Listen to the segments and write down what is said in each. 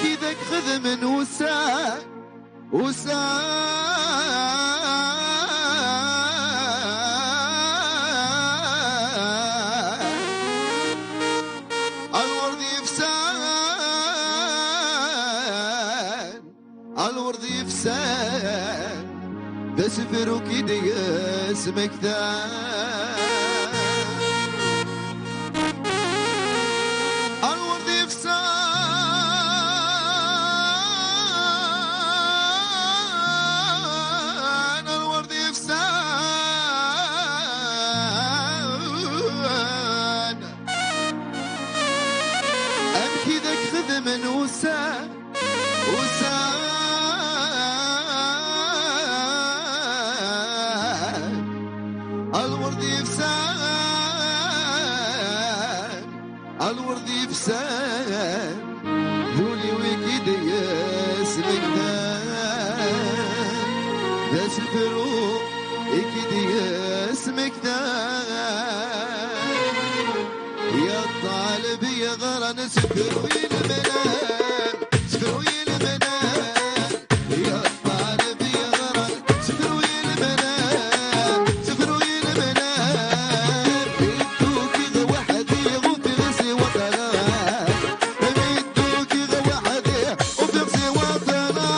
كذاك خذ من وسان الورد يفسان الورد يفسان بسفر وكيدي اسمك ثان الورد يفسان الورد يفسان أبكي ذاك خذ من وسان الورد يفسان الورد يفسان ذولي وكيد ياسمك ذان ذا الفروق يكيد ياسمك ذان يا طالب يا غران سكر وين منام سكر وين منام يا طالب يا غران سكر وين منام سكر وين منام بيدوك إذا واحد يغوت غسي وطنا بيدوك إذا واحد يغوت غسي وطنا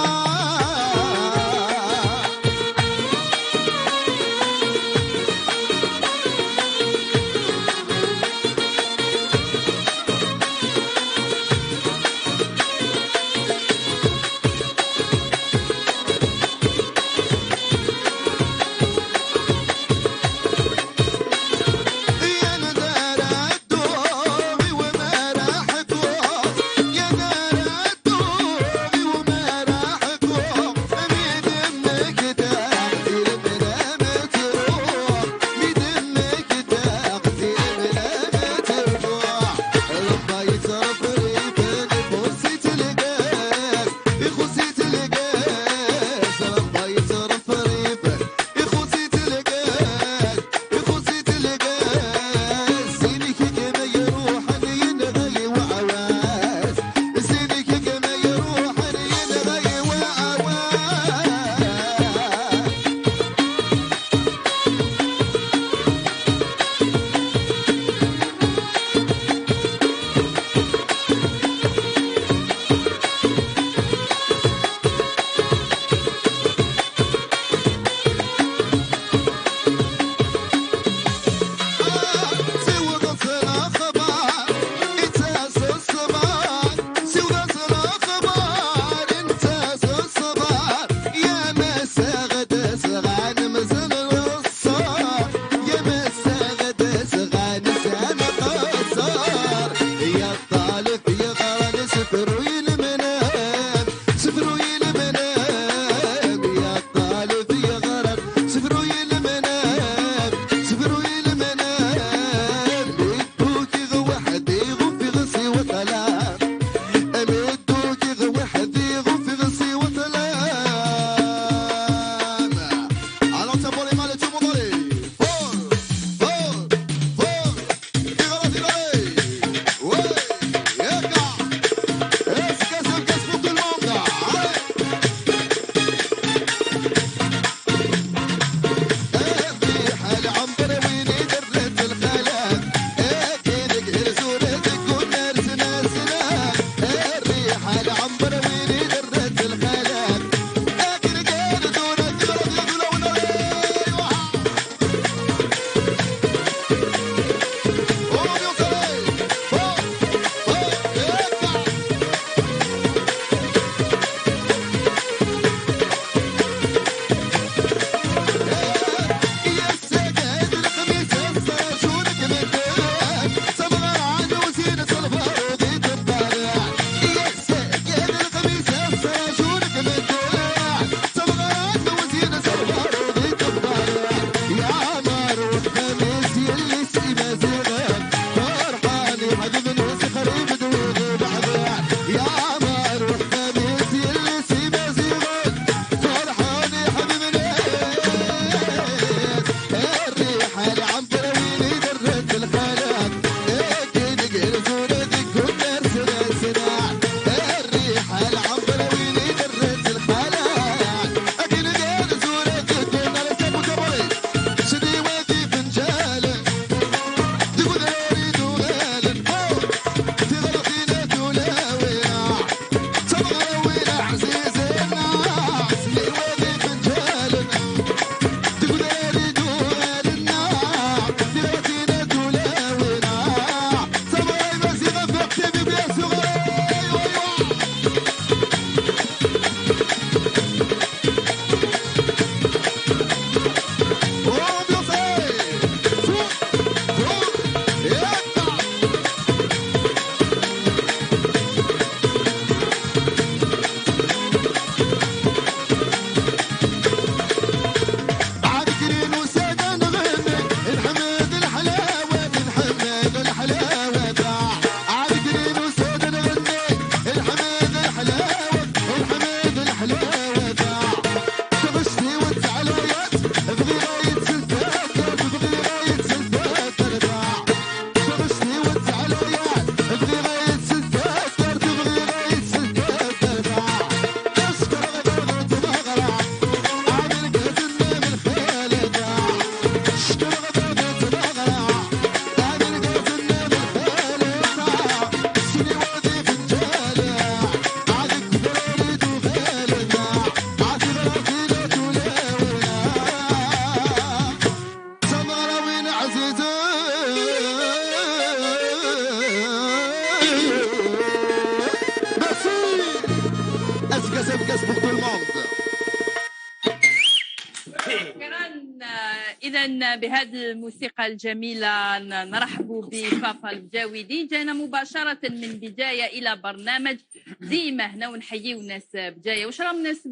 إذا بهذه الموسيقى الجميلة نرحب بفافا البجاويدي. جانا مباشرة من بجاية إلى برنامج ديما هنا ونحييو الناس بجاية. واش راهم الناس